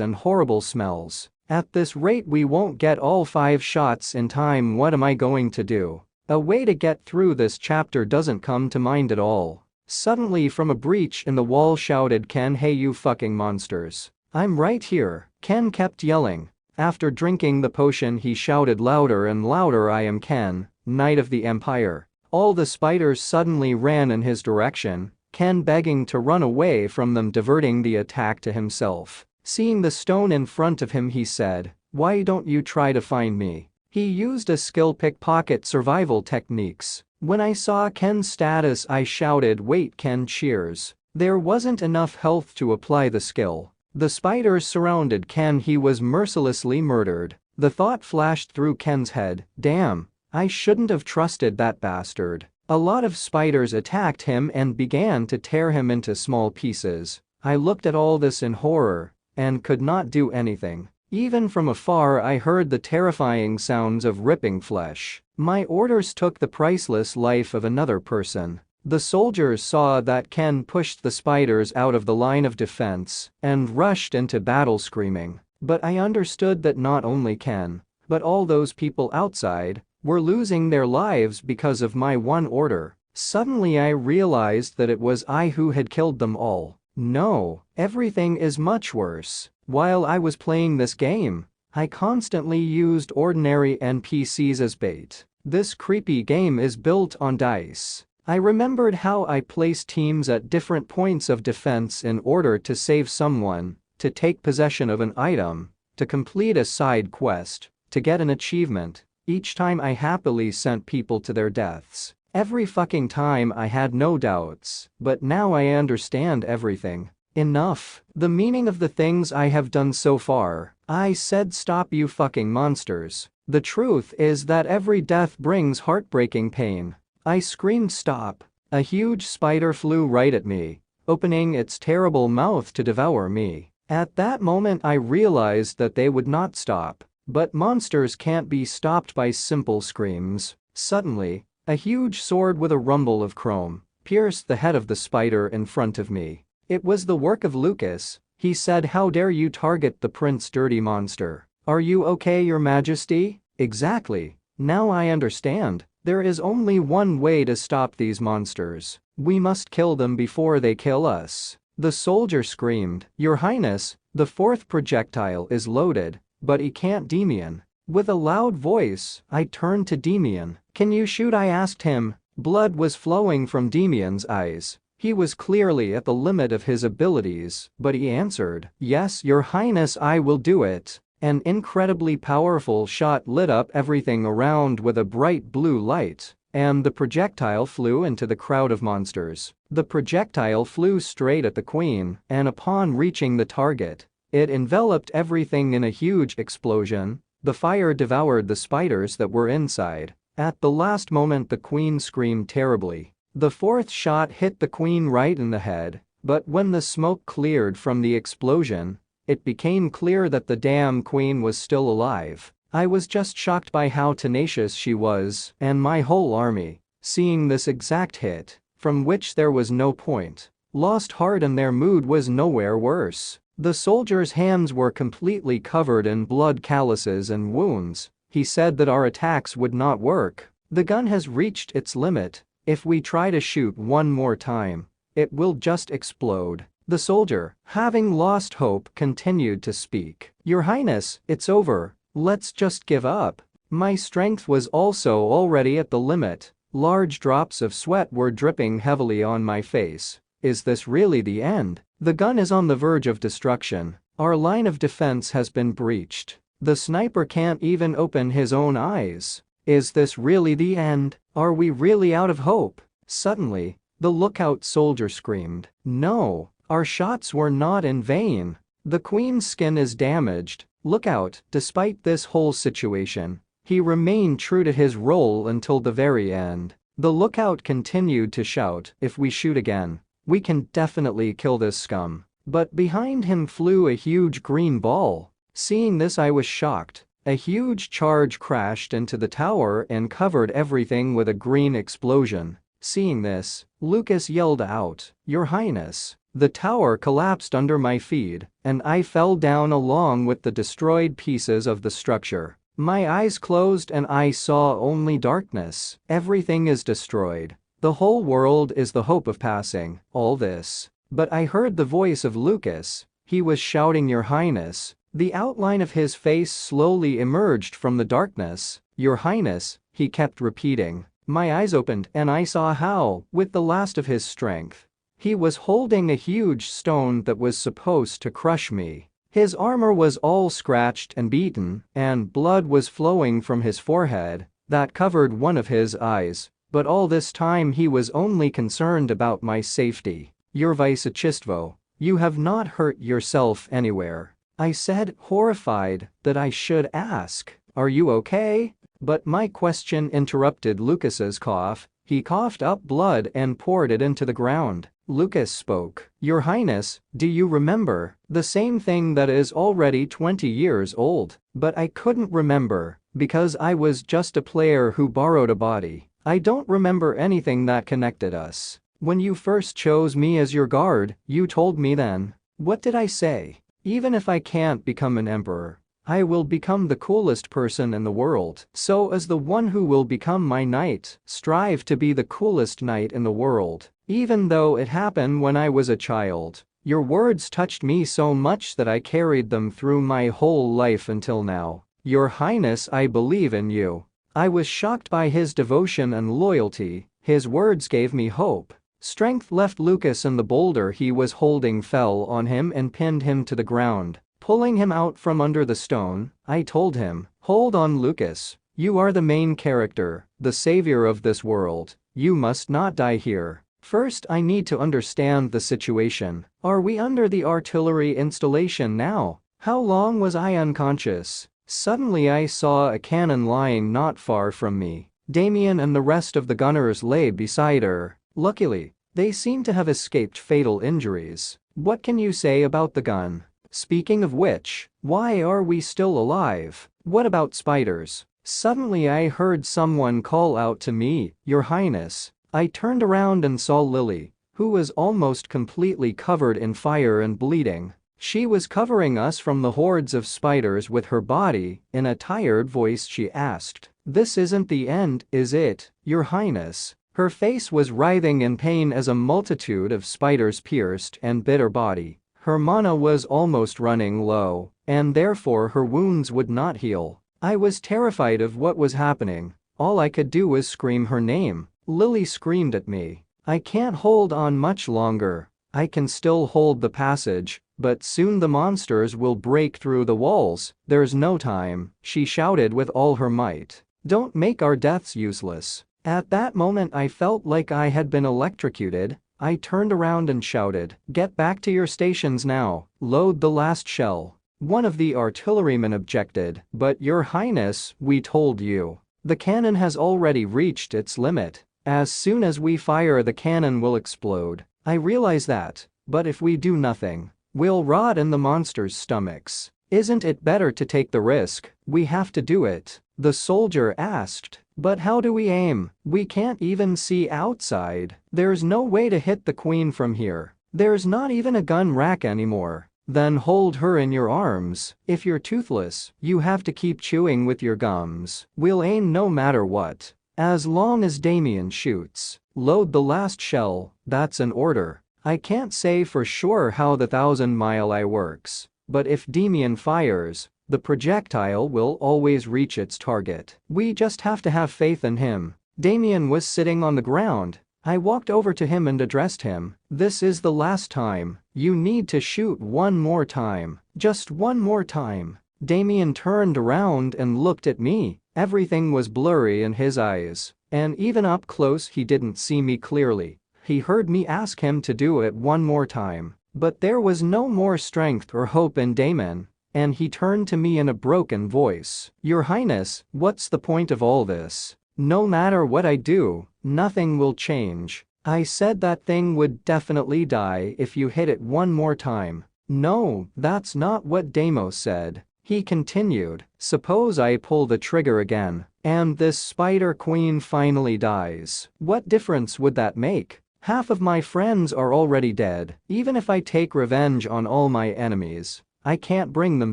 and horrible smells. At this rate we won't get all 5 shots in time. What am I going to do? A way to get through this chapter doesn't come to mind at all. Suddenly from a breach in the wall shouted Ken, hey you fucking monsters. I'm right here. Ken kept yelling. After drinking the potion he shouted louder and louder, I am Ken, Knight of the Empire. All the spiders suddenly ran in his direction, Ken begging to run away from them, diverting the attack to himself. Seeing the stone in front of him he said, why don't you try to find me? He used a skill, pickpocket survival techniques. When I saw Ken's status I shouted, wait Ken, cheers. There wasn't enough health to apply the skill. The spiders surrounded Ken, he was mercilessly murdered. The thought flashed through Ken's head, damn, I shouldn't have trusted that bastard. A lot of spiders attacked him and began to tear him into small pieces. I looked at all this in horror and could not do anything. Even from afar I heard the terrifying sounds of ripping flesh. My orders took the priceless life of another person. The soldiers saw that Ken pushed the spiders out of the line of defense and rushed into battle screaming. But I understood that not only Ken, but all those people outside were losing their lives because of my one order. Suddenly I realized that it was I who had killed them all. No, everything is much worse. While I was playing this game, I constantly used ordinary NPCs as bait. This creepy game is built on dice. I remembered how I placed teams at different points of defense in order to save someone, to take possession of an item, to complete a side quest, to get an achievement. Each time I happily sent people to their deaths. Every fucking time I had no doubts, but now I understand everything. Enough. The meaning of the things I have done so far. I said stop you fucking monsters. The truth is that every death brings heartbreaking pain. I screamed stop. A huge spider flew right at me, opening its terrible mouth to devour me. At that moment I realized that they would not stop. But monsters can't be stopped by simple screams. Suddenly, A huge sword with a rumble of chrome pierced the head of the spider in front of me. It was the work of Lucas. He said, "How dare you target the prince, dirty monster? Are you okay, your majesty?" Exactly. Now I understand. There is only one way to stop these monsters. We must kill them before they kill us. The soldier screamed, "Your Highness, the fourth projectile is loaded, but he can't Demian." With a loud voice, I turned to Demian. "Can you shoot?" I asked him. Blood was flowing from Demian's eyes. He was clearly at the limit of his abilities, but he answered, "Yes, your Highness, I will do it." An incredibly powerful shot lit up everything around with a bright blue light, and the projectile flew into the crowd of monsters. The projectile flew straight at the queen, and upon reaching the target, it enveloped everything in a huge explosion. The fire devoured the spiders that were inside. At the last moment, the queen screamed terribly. The fourth shot hit the queen right in the head, but when the smoke cleared from the explosion, it became clear that the damn queen was still alive. I was just shocked by how tenacious she was, and my whole army, seeing this exact hit, from which there was no point, lost heart, and their mood was nowhere worse. The soldier's hands were completely covered in blood, calluses and wounds. He said that our attacks would not work. "The gun has reached its limit. If we try to shoot one more time, it will just explode." The soldier, having lost hope, continued to speak. "Your Highness, it's over. Let's just give up." My strength was also already at the limit. Large drops of sweat were dripping heavily on my face. Is this really the end? The gun is on the verge of destruction. Our line of defense has been breached. The sniper can't even open his own eyes. Is this really the end? Are we really out of hope? Suddenly, the lookout soldier screamed, "No! Our shots were not in vain. The queen's skin is damaged." Lookout, despite this whole situation, he remained true to his role until the very end. The lookout continued to shout, "If we shoot again, we can definitely kill this scum." But behind him flew a huge green ball. Seeing this, I was shocked. A huge charge crashed into the tower and covered everything with a green explosion. Seeing this, Lucas yelled out, "Your Highness." The tower collapsed under my feet, and I fell down along with the destroyed pieces of the structure. My eyes closed and I saw only darkness. Everything is destroyed. The whole world is the hope of passing all this. But I heard the voice of Lucas. He was shouting, "Your Highness." The outline of his face slowly emerged from the darkness. "Your Highness," he kept repeating. My eyes opened and I saw how, with the last of his strength, he was holding a huge stone that was supposed to crush me. His armor was all scratched and beaten, and blood was flowing from his forehead that covered one of his eyes, but all this time he was only concerned about my safety. "Your Vicechistvo, you have not hurt yourself anywhere," I said, horrified that I should ask, "Are you okay?" But my question interrupted Lucas's cough. He coughed up blood and poured it into the ground. Lucas spoke. "Your Highness, do you remember the same thing that is already 20 years old?" But I couldn't remember, because I was just a player who borrowed a body. I don't remember anything that connected us. "When you first chose me as your guard, you told me then." What did I say? "Even if I can't become an emperor, I will become the coolest person in the world." So as the one who will become my knight, strive to be the coolest knight in the world, even though it happened when I was a child. Your words touched me so much that I carried them through my whole life until now. Your Highness, I believe in you. I was shocked by his devotion and loyalty. His words gave me hope. Strength left Lucas, and the boulder he was holding fell on him and pinned him to the ground. Pulling him out from under the stone, I told him, "Hold on, Lucas. You are the main character, the savior of this world. You must not die here. First, I need to understand the situation. Are we under the artillery installation now? How long was I unconscious?" Suddenly I saw a cannon lying not far from me. Damien and the rest of the gunners lay beside her. Luckily, they seem to have escaped fatal injuries. What can you say about the gun? Speaking of which, why are we still alive? What about spiders? Suddenly I heard someone call out to me, "Your Highness." I turned around and saw Lily, who was almost completely covered in fire and bleeding. She was covering us from the hordes of spiders with her body. In a tired voice she asked, "This isn't the end, is it, Your Highness?" Her face was writhing in pain as a multitude of spiders pierced and bit her body. Her mana was almost running low, and therefore her wounds would not heal. I was terrified of what was happening. All I could do was scream her name. Lily screamed at me, "I can't hold on much longer. I can still hold the passage, but soon the monsters will break through the walls. There's no time," she shouted with all her might. "Don't make our deaths useless." At that moment I felt like I had been electrocuted. I turned around and shouted, "Get back to your stations now, load the last shell." One of the artillerymen objected, "But Your Highness, we told you. The cannon has already reached its limit. As soon as we fire the cannon will explode." I realize that, but if we do nothing, we'll rot in the monsters' stomachs. "Isn't it better to take the risk? We have to do it," the soldier asked. "But how do we aim? We can't even see outside. There's no way to hit the queen from here. There's not even a gun rack anymore." "Then hold her in your arms. If you're toothless, you have to keep chewing with your gums. We'll aim no matter what. As long as Damien shoots. Load the last shell, that's an order." I can't say for sure how the 1,000-mile eye works, but if Damien fires, the projectile will always reach its target. We just have to have faith in him. Damien was sitting on the ground. I walked over to him and addressed him. "This is the last time. You need to shoot one more time. Just one more time." Damien turned around and looked at me. Everything was blurry in his eyes, and even up close he didn't see me clearly. He heard me ask him to do it one more time, but there was no more strength or hope in Damon, and he turned to me in a broken voice. "Your Highness, what's the point of all this? No matter what I do, nothing will change." I said that thing would definitely die if you hit it one more time. "No, that's not what Deimos said." He continued, "Suppose I pull the trigger again, and this spider queen finally dies. What difference would that make? Half of my friends are already dead. Even if I take revenge on all my enemies, I can't bring them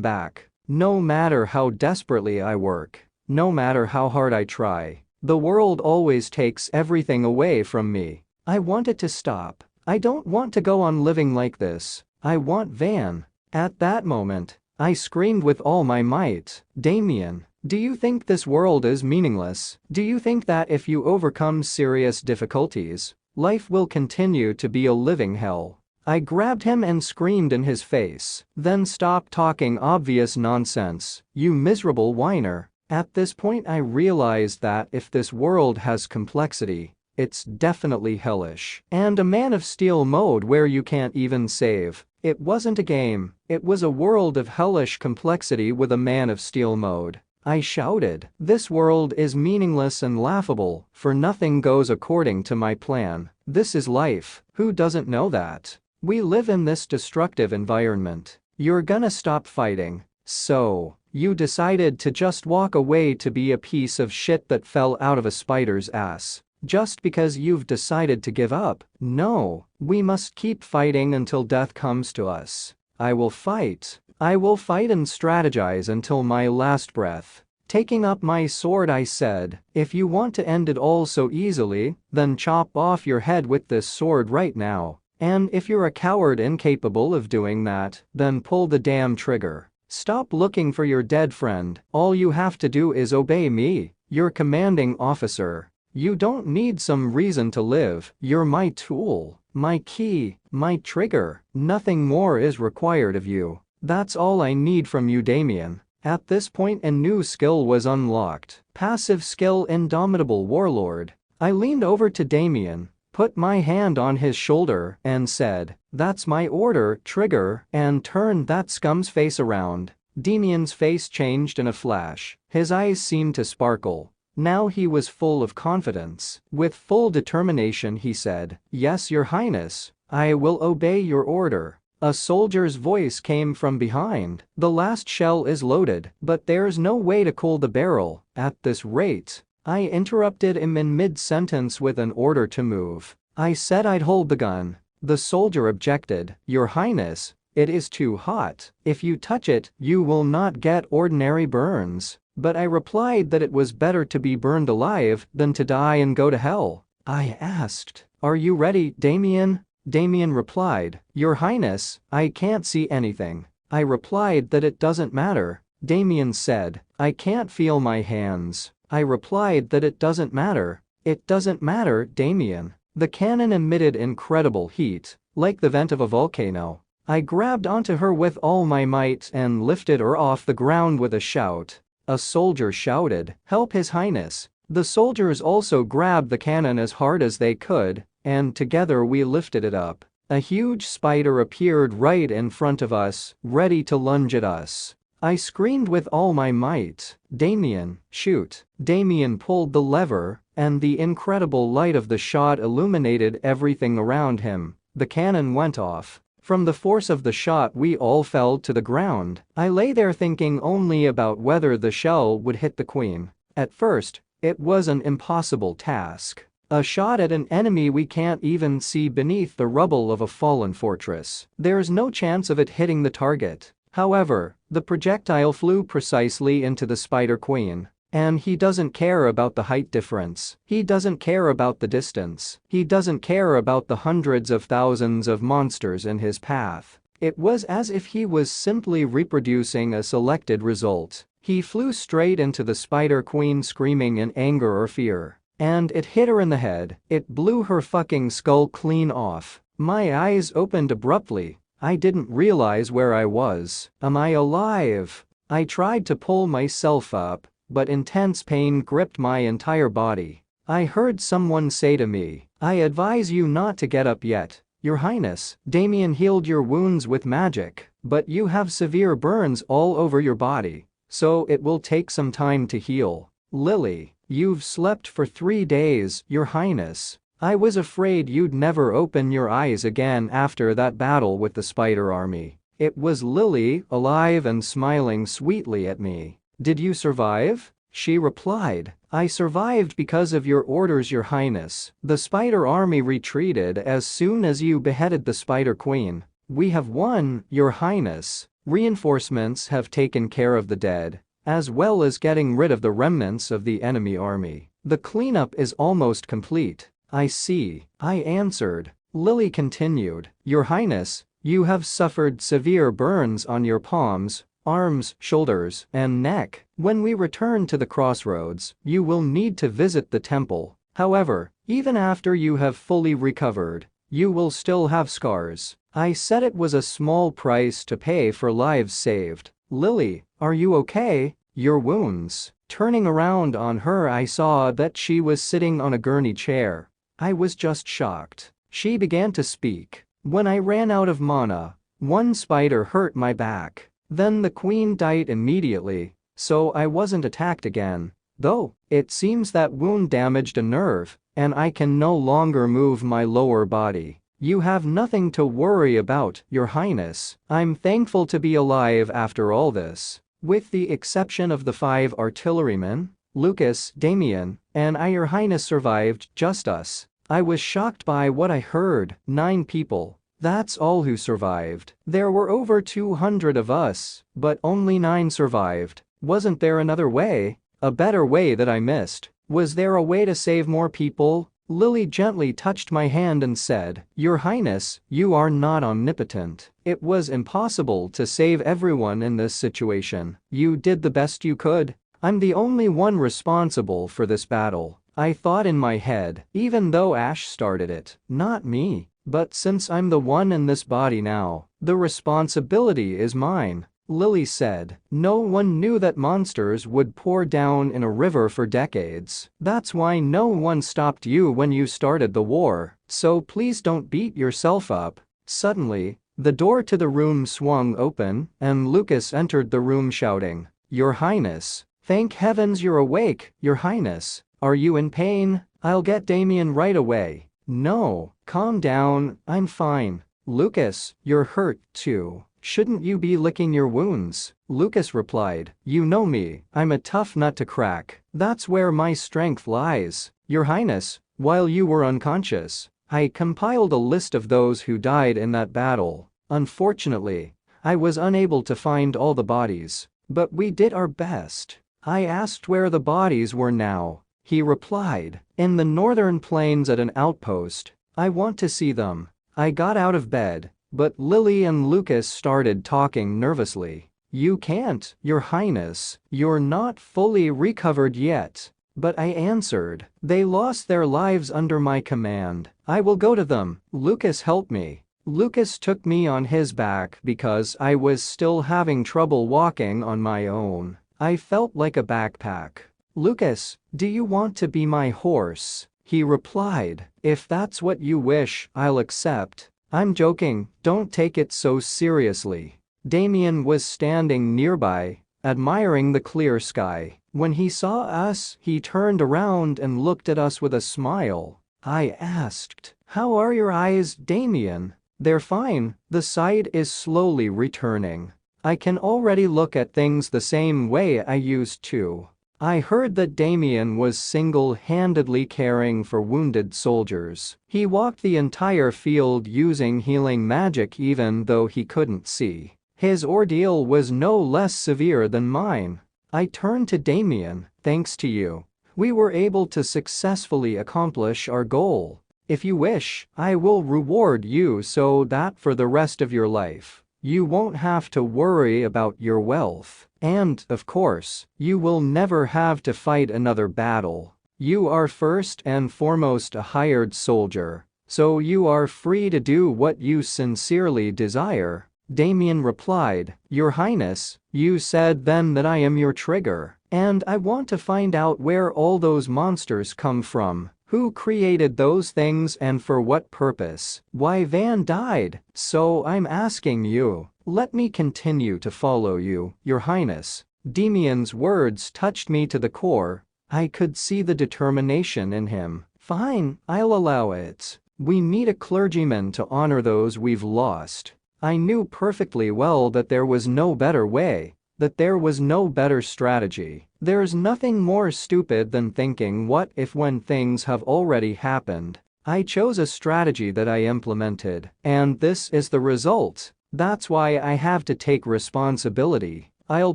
back. No matter how desperately I work, no matter how hard I try, the world always takes everything away from me. I want it to stop. I don't want to go on living like this. I want Van." At that moment, I screamed with all my might, "Damien, do you think this world is meaningless? Do you think that if you overcome serious difficulties, life will continue to be a living hell?" I grabbed him and screamed in his face, "Then stop talking obvious nonsense, you miserable whiner." At this point I realized that if this world has complexity, it's definitely hellish. And a Man of Steel mode where you can't even save. It wasn't a game, it was a world of hellish complexity with a Man of Steel mode. I shouted, "This world is meaningless and laughable, for nothing goes according to my plan. This is life, who doesn't know that? We live in this destructive environment. You're gonna stop fighting. So, you decided to just walk away to be a piece of shit that fell out of a spider's ass. Just because you've decided to give up? No, we must keep fighting until death comes to us. I will fight. I will fight and strategize until my last breath." Taking up my sword I said, "If you want to end it all so easily, then chop off your head with this sword right now. And if you're a coward incapable of doing that, then pull the damn trigger. Stop looking for your dead friend. All you have to do is obey me, your commanding officer. You don't need some reason to live. You're my tool, my key, my trigger. Nothing more is required of you. That's all I need from you, Damien." At this point a new skill was unlocked. Passive skill, Indomitable Warlord. I leaned over to Damien, put my hand on his shoulder, and said, "That's my order, trigger," and turned that scum's face around. Damien's face changed in a flash. His eyes seemed to sparkle. Now he was full of confidence. With full determination he said, "Yes, Your Highness, I will obey your order." A soldier's voice came from behind. The last shell is loaded, but there's no way to cool the barrel at this rate. I interrupted him in mid-sentence with an order to move. I said I'd hold the gun. The soldier objected. Your Highness, it is too hot. If you touch it, you will not get ordinary burns. But I replied that it was better to be burned alive than to die and go to hell. I asked, "Are you ready, Damien?" Damien replied, "Your Highness, I can't see anything." I replied that it doesn't matter. Damien said, "I can't feel my hands." I replied that it doesn't matter. It doesn't matter, Damien. The cannon emitted incredible heat, like the vent of a volcano. I grabbed onto her with all my might and lifted her off the ground with a shout. A soldier shouted, "Help His Highness." The soldiers also grabbed the cannon as hard as they could, and together we lifted it up. A huge spider appeared right in front of us, ready to lunge at us. I screamed with all my might, "Damien, shoot." Damien pulled the lever, and the incredible light of the shot illuminated everything around him. The cannon went off. From the force of the shot we all fell to the ground. I lay there thinking only about whether the shell would hit the queen. At first, it was an impossible task. A shot at an enemy we can't even see beneath the rubble of a fallen fortress. There's no chance of it hitting the target. However, the projectile flew precisely into the Spider Queen. And he doesn't care about the height difference. He doesn't care about the distance. He doesn't care about the hundreds of thousands of monsters in his path. It was as if he was simply reproducing a selected result. He flew straight into the Spider Queen screaming in anger or fear. And it hit her in the head. It blew her fucking skull clean off. My eyes opened abruptly. I didn't realize where I was. Am I alive? I tried to pull myself up, but intense pain gripped my entire body. I heard someone say to me, "I advise you not to get up yet. Your Highness, Damien healed your wounds with magic, but you have severe burns all over your body, so it will take some time to heal." Lily, you've slept for 3 days, Your Highness. I was afraid you'd never open your eyes again after that battle with the spider army. It was Lily, alive and smiling sweetly at me. "Did you survive?" She replied, "I survived because of your orders, Your Highness. The spider army retreated as soon as you beheaded the Spider Queen. We have won, Your Highness. Reinforcements have taken care of the dead, as well as getting rid of the remnants of the enemy army. The cleanup is almost complete." "I see," I answered. Lily continued, "Your Highness, you have suffered severe burns on your palms, arms, shoulders, and neck. When we return to the crossroads, you will need to visit the temple. However, even after you have fully recovered, you will still have scars." I said it was a small price to pay for lives saved. "Lily, are you okay? Your wounds?" Turning around on her, I saw that she was sitting on a gurney chair. I was just shocked. She began to speak. "When I ran out of mana, one spider hurt my back. Then the queen died immediately, so I wasn't attacked again. Though, it seems that wound damaged a nerve, and I can no longer move my lower body. You have nothing to worry about, Your Highness. I'm thankful to be alive after all this." With the exception of the 5 artillerymen, Lucas, Damien, and I, Your Highness, survived, just us. I was shocked by what I heard. 9 people. That's all who survived. There were over 200 of us, but only 9 survived. Wasn't there another way? A better way that I missed? Was there a way to save more people? Lily gently touched my hand and said, "Your Highness, you are not omnipotent. It was impossible to save everyone in this situation. You did the best you could. I'm the only one responsible for this battle." I thought in my head, even though Ash started it, not me. But since I'm the one in this body now, the responsibility is mine. Lily said, "No one knew that monsters would pour down in a river for decades. That's why no one stopped you when you started the war, so please don't beat yourself up." Suddenly, the door to the room swung open, and Lucas entered the room shouting, "Your Highness. Thank heavens you're awake, Your Highness. Are you in pain? I'll get Damien right away." "No, calm down, I'm fine." Lucas, you're hurt too. Shouldn't you be licking your wounds? Lucas replied, you know me, I'm a tough nut to crack. That's where my strength lies. Your Highness, while you were unconscious, I compiled a list of those who died in that battle. Unfortunately, I was unable to find all the bodies, but we did our best. I asked where the bodies were now. He replied, in the northern plains at an outpost. I want to see them. I got out of bed, but Lily and Lucas started talking nervously. You can't, Your Highness, you're not fully recovered yet. But I answered, they lost their lives under my command. I will go to them. Lucas helped me. Lucas took me on his back because I was still having trouble walking on my own. I felt like a backpack. Lucas, do you want to be my horse? He replied, if that's what you wish, I'll accept. I'm joking, don't take it so seriously. Damien was standing nearby, admiring the clear sky. When he saw us, he turned around and looked at us with a smile. I asked, how are your eyes, Damien? They're fine, the sight is slowly returning. I can already look at things the same way I used to. I heard that Damien was single-handedly caring for wounded soldiers. He walked the entire field using healing magic even though he couldn't see. His ordeal was no less severe than mine. I turned to Damien, thanks to you, we were able to successfully accomplish our goal. If you wish, I will reward you so that for the rest of your life, you won't have to worry about your wealth. And, of course, you will never have to fight another battle. You are first and foremost a hired soldier, so you are free to do what you sincerely desire. Damien replied, Your Highness, you said then that I am your trigger, and I want to find out where all those monsters come from. Who created those things and for what purpose? Why Van died, so I'm asking you, let me continue to follow you, Your Highness. Damien's words touched me to the core. I could see the determination in him. Fine, I'll allow it. We need a clergyman to honor those we've lost. I knew perfectly well that there was no better way, that there was no better strategy. There's nothing more stupid than thinking what if when things have already happened. I chose a strategy that I implemented, and this is the result. That's why I have to take responsibility. I'll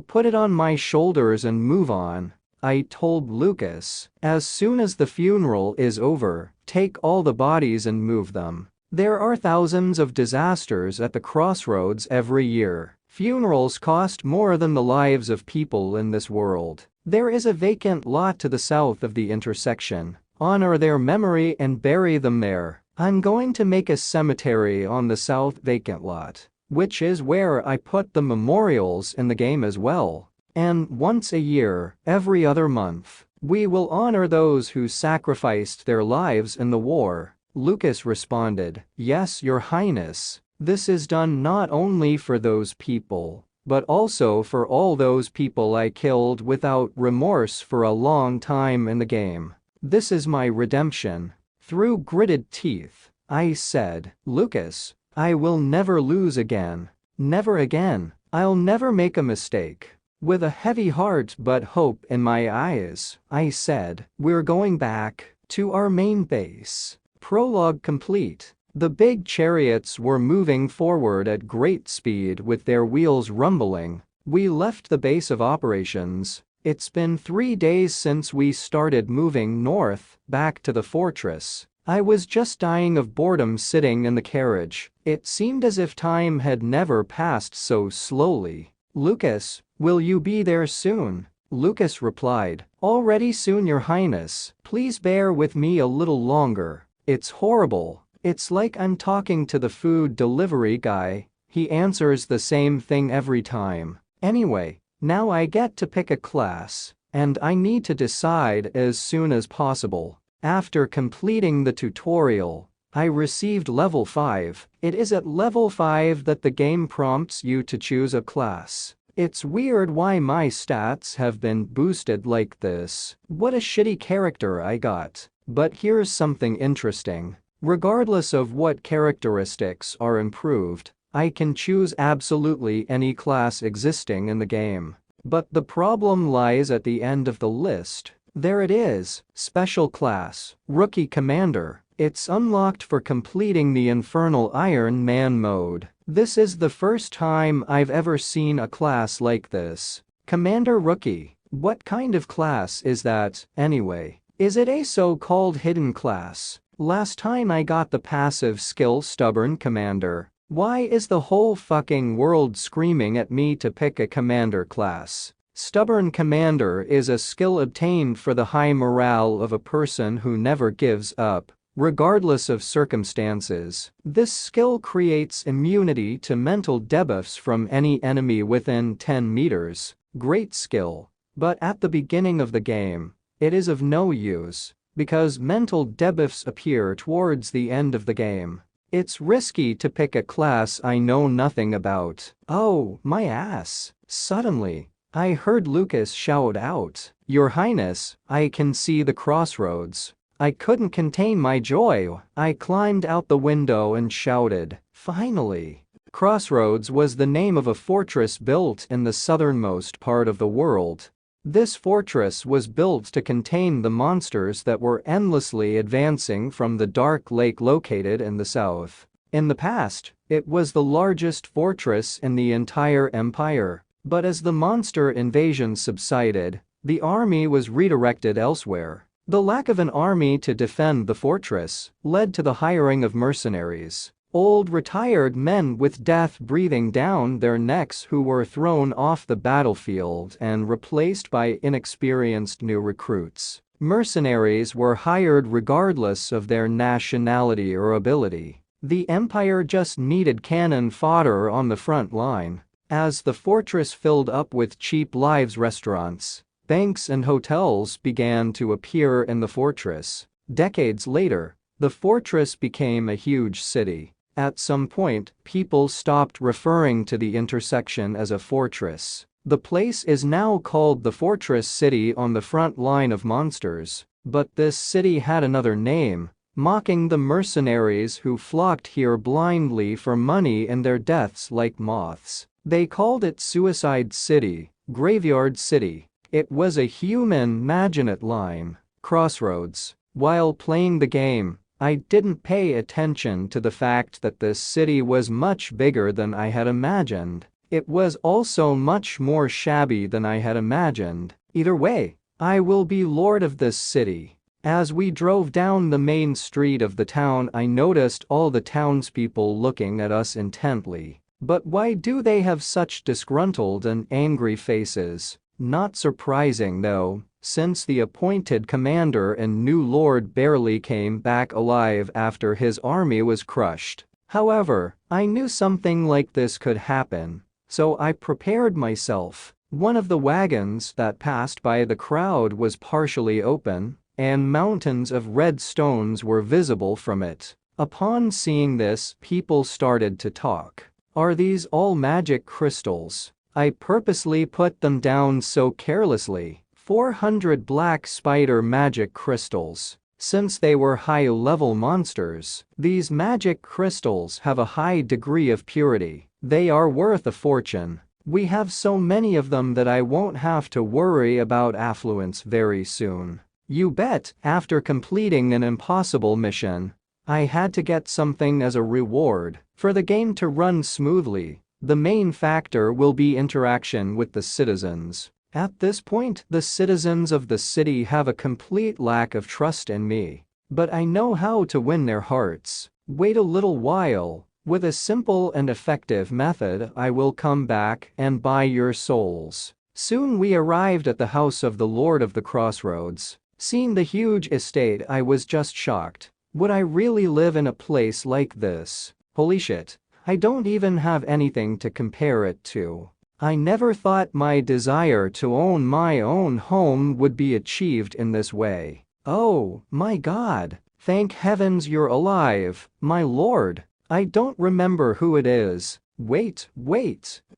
put it on my shoulders and move on. I told Lucas, as soon as the funeral is over, take all the bodies and move them. There are thousands of disasters at the crossroads every year. Funerals cost more than the lives of people in this world. There is a vacant lot to the south of the intersection. Honor their memory and bury them there. I'm going to make a cemetery on the south vacant lot, which is where I put the memorials in the game as well. And once a year, every other month, we will honor those who sacrificed their lives in the war. Lucas responded, Yes, Your Highness. This is done not only for those people, but also for all those people I killed without remorse for a long time in the game. This is my redemption. Through gritted teeth, I said, Lucas, I will never lose again. Never again. I'll never make a mistake. With a heavy heart but hope in my eyes, I said, we're going back to our main base. Prologue complete. The big chariots were moving forward at great speed with their wheels rumbling. We left the base of operations. It's been 3 days since we started moving north, back to the fortress. I was just dying of boredom sitting in the carriage. It seemed as if time had never passed so slowly. Lucas, will you be there soon? Lucas replied, already soon, Your Highness. Please bear with me a little longer. It's horrible. It's like I'm talking to the food delivery guy. He answers the same thing every time. Anyway, now I get to pick a class, and I need to decide as soon as possible. After completing the tutorial, I received level 5. It is at level 5 that the game prompts you to choose a class. It's weird why my stats have been boosted like this. What a shitty character I got. But here's something interesting. Regardless of what characteristics are improved, I can choose absolutely any class existing in the game. But the problem lies at the end of the list. There it is, Special Class, Rookie Commander. It's unlocked for completing the Infernal Iron Man mode. This is the first time I've ever seen a class like this. Commander Rookie. What kind of class is that, anyway? Is it a so-called hidden class? Last time I got the passive skill Stubborn Commander. Why is the whole fucking world screaming at me to pick a commander class? Stubborn Commander is a skill obtained for the high morale of a person who never gives up, regardless of circumstances. This skill creates immunity to mental debuffs from any enemy within 10 meters. Great skill. But at the beginning of the game, it is of no use, because mental debuffs appear towards the end of the game. It's risky to pick a class I know nothing about. Oh, my ass. Suddenly, I heard Lucas shout out, "Your Highness, I can see the crossroads." I couldn't contain my joy. I climbed out the window and shouted, "Finally!" Crossroads was the name of a fortress built in the southernmost part of the world. This fortress was built to contain the monsters that were endlessly advancing from the dark lake located in the south. In the past, it was the largest fortress in the entire empire, but as the monster invasion subsided, the army was redirected elsewhere. The lack of an army to defend the fortress led to the hiring of mercenaries. Old retired men with death breathing down their necks who were thrown off the battlefield and replaced by inexperienced new recruits. Mercenaries were hired regardless of their nationality or ability. The Empire just needed cannon fodder on the front line. As the fortress filled up with cheap lives restaurants, banks and hotels began to appear in the fortress. Decades later, the fortress became a huge city. At some point, people stopped referring to the intersection as a fortress. The place is now called the Fortress City on the front line of monsters, but this city had another name, mocking the mercenaries who flocked here blindly for money in their deaths like moths. They called it Suicide City, Graveyard City. It was a human Maginot Line. Crossroads. While playing the game, I didn't pay attention to the fact that this city was much bigger than I had imagined. It was also much more shabby than I had imagined. Either way, I will be lord of this city. As we drove down the main street of the town, I noticed all the townspeople looking at us intently. But why do they have such disgruntled and angry faces? Not surprising though, since the appointed commander and new lord barely came back alive after his army was crushed. However, I knew something like this could happen, so I prepared myself. One of the wagons that passed by the crowd was partially open, and mountains of red stones were visible from it. Upon seeing this, people started to talk. Are these all magic crystals? I purposely put them down so carelessly. 400 black spider magic crystals. Since they were high-level monsters, these magic crystals have a high degree of purity. They are worth a fortune. We have so many of them that I won't have to worry about affluence very soon. You bet. After completing an impossible mission, I had to get something as a reward. For the game to run smoothly, the main factor will be interaction with the citizens. At this point, the citizens of the city have a complete lack of trust in me. But I know how to win their hearts. Wait a little while. With a simple and effective method, I will come back and buy your souls. Soon we arrived at the house of the Lord of the Crossroads. Seeing the huge estate, I was just shocked. Would I really live in a place like this? Holy shit. I don't even have anything to compare it to. I never thought my desire to own my own home would be achieved in this way. Oh, my God. Thank heavens you're alive, my lord. I don't remember who it is. Wait.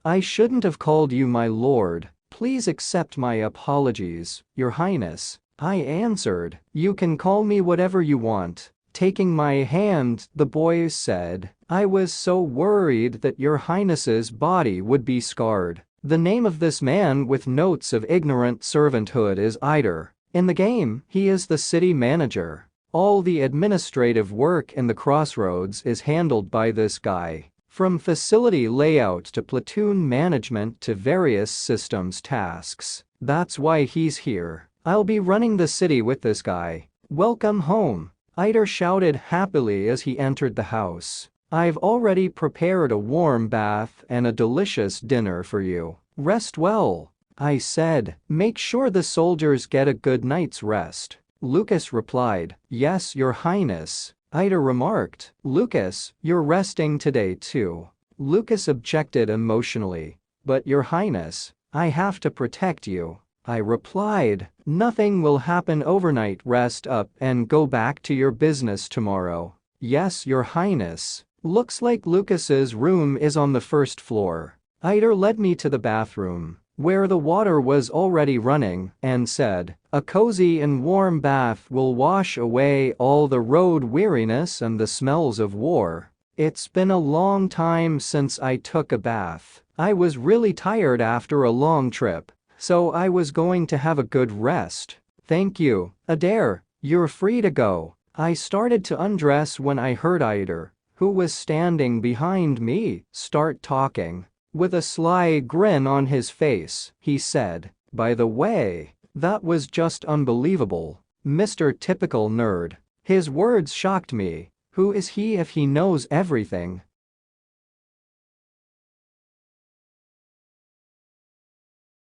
I shouldn't have called you my lord. Please accept my apologies, your highness. I answered. You can call me whatever you want. Taking my hand, the boy said, "I was so worried that your highness's body would be scarred." The name of this man with notes of ignorant servanthood is Eider. In the game, he is the city manager. All the administrative work in the crossroads is handled by this guy. From facility layout to platoon management to various systems tasks. That's why he's here. I'll be running the city with this guy. Welcome home. Eider shouted happily as he entered the house. I've already prepared a warm bath and a delicious dinner for you. Rest well, I said. Make sure the soldiers get a good night's rest. Lucas replied, "Yes, Your Highness." Eider remarked, "Lucas, you're resting today too." Lucas objected emotionally. "But Your Highness, I have to protect you." I replied, "Nothing will happen overnight. Rest up and go back to your business tomorrow." "Yes, Your Highness." Looks like Lucas's room is on the first floor. Eider led me to the bathroom, where the water was already running, and said, "A cozy and warm bath will wash away all the road weariness and the smells of war." It's been a long time since I took a bath. I was really tired after a long trip, so I was going to have a good rest. "Thank you, Adair, you're free to go." I started to undress when I heard Eider, who was standing behind me, start talking. With a sly grin on his face, he said, "By the way, that was just unbelievable. Mr. Typical Nerd." His words shocked me. Who is he if he knows everything?